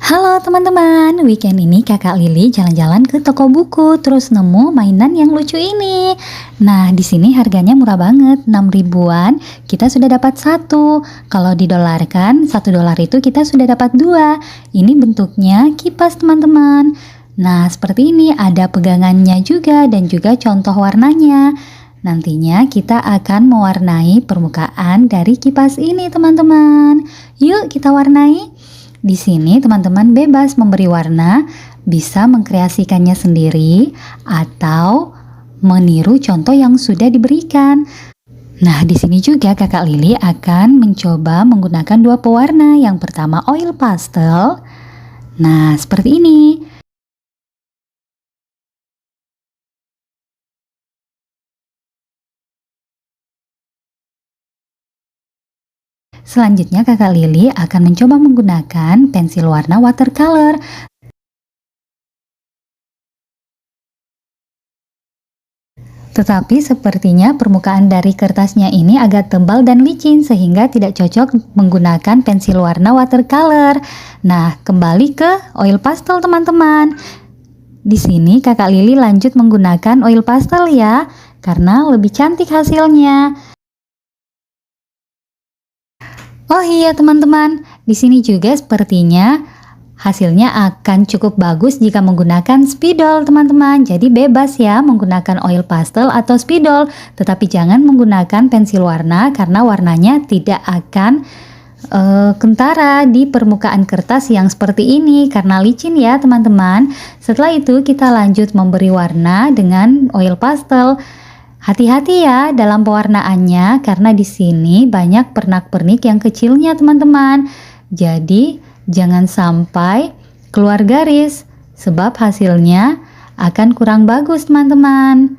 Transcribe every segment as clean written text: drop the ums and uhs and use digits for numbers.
Halo teman-teman, weekend ini kakak Lili jalan-jalan ke toko buku, terus nemu mainan yang lucu ini. Nah, di sini harganya murah banget, 6 ribuan, kita sudah dapat satu. Kalau didolarkan, 1 dolar itu kita sudah dapat dua. Ini bentuknya kipas teman-teman. Nah, seperti ini ada pegangannya juga dan juga contoh warnanya. Nantinya kita akan mewarnai permukaan dari kipas ini teman-teman. Yuk kita warnai. Di sini teman-teman bebas memberi warna, bisa mengkreasikannya sendiri atau meniru contoh yang sudah diberikan. Nah, di sini juga kakak Lili akan mencoba menggunakan dua pewarna. Yang pertama oil pastel. Nah, seperti ini. Selanjutnya kakak Lili akan mencoba menggunakan pensil warna watercolor. Tetapi sepertinya permukaan dari kertasnya ini agak tebal dan licin sehingga tidak cocok menggunakan pensil warna watercolor. Nah, kembali ke oil pastel teman-teman. Di sini kakak Lili lanjut menggunakan oil pastel ya, karena lebih cantik hasilnya. Oh iya teman-teman, di sini juga sepertinya hasilnya akan cukup bagus jika menggunakan spidol teman-teman. Jadi bebas ya menggunakan oil pastel atau spidol, tetapi jangan menggunakan pensil warna karena warnanya tidak akan kentara di permukaan kertas yang seperti ini karena licin ya teman-teman. Setelah itu kita lanjut memberi warna dengan oil pastel. Hati-hati ya dalam pewarnaannya karena di sini banyak pernak-pernik yang kecilnya teman-teman. Jadi jangan sampai keluar garis sebab hasilnya akan kurang bagus teman-teman.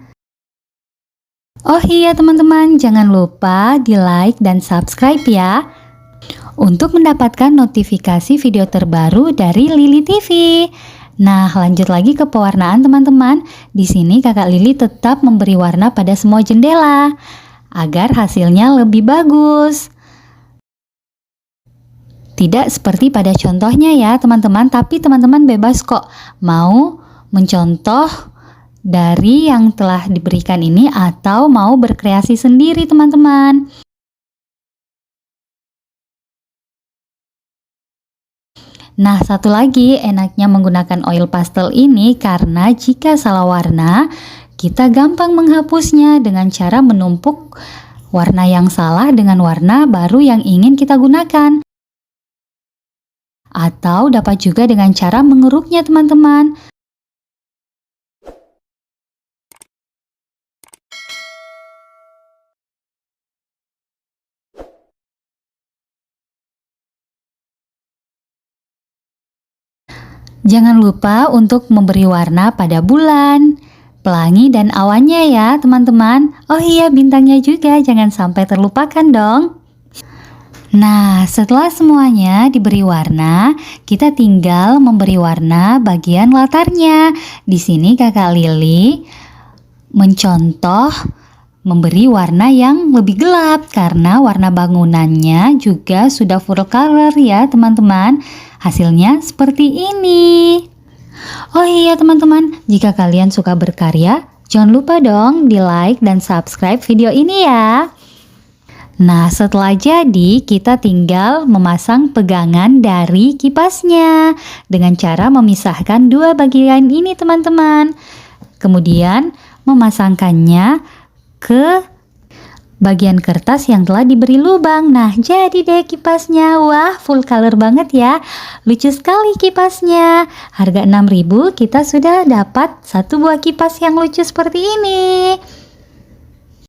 Oh iya teman-teman, jangan lupa di like dan subscribe ya untuk mendapatkan notifikasi video terbaru dari Lili TV. Nah, lanjut lagi ke pewarnaan teman-teman. Di sini kakak Lili tetap memberi warna pada semua jendela agar hasilnya lebih bagus. Tidak seperti pada contohnya ya teman-teman, tapi teman-teman bebas kok mau mencontoh dari yang telah diberikan ini atau mau berkreasi sendiri teman-teman. Nah, satu lagi enaknya menggunakan oil pastel ini karena jika salah warna, kita gampang menghapusnya dengan cara menumpuk warna yang salah dengan warna baru yang ingin kita gunakan. Atau dapat juga dengan cara mengeruknya teman-teman. Jangan lupa untuk memberi warna pada bulan, pelangi dan awannya ya teman-teman. Oh iya, bintangnya juga jangan sampai terlupakan dong. Nah, setelah semuanya diberi warna, kita tinggal memberi warna bagian latarnya. Di sini kakak Lili mencontoh memberi warna yang lebih gelap karena warna bangunannya juga sudah full color ya teman-teman. Hasilnya seperti ini. Oh iya teman-teman, jika kalian suka berkarya, jangan lupa dong di like dan subscribe video ini ya. Nah, setelah jadi, kita tinggal memasang pegangan dari kipasnya dengan cara memisahkan dua bagian ini teman-teman. Kemudian memasangkannya ke bagian kertas yang telah diberi lubang. Nah, jadi deh kipasnya. Wah, full color banget ya. Lucu sekali kipasnya. Harga 6.000 kita sudah dapat satu buah kipas yang lucu seperti ini.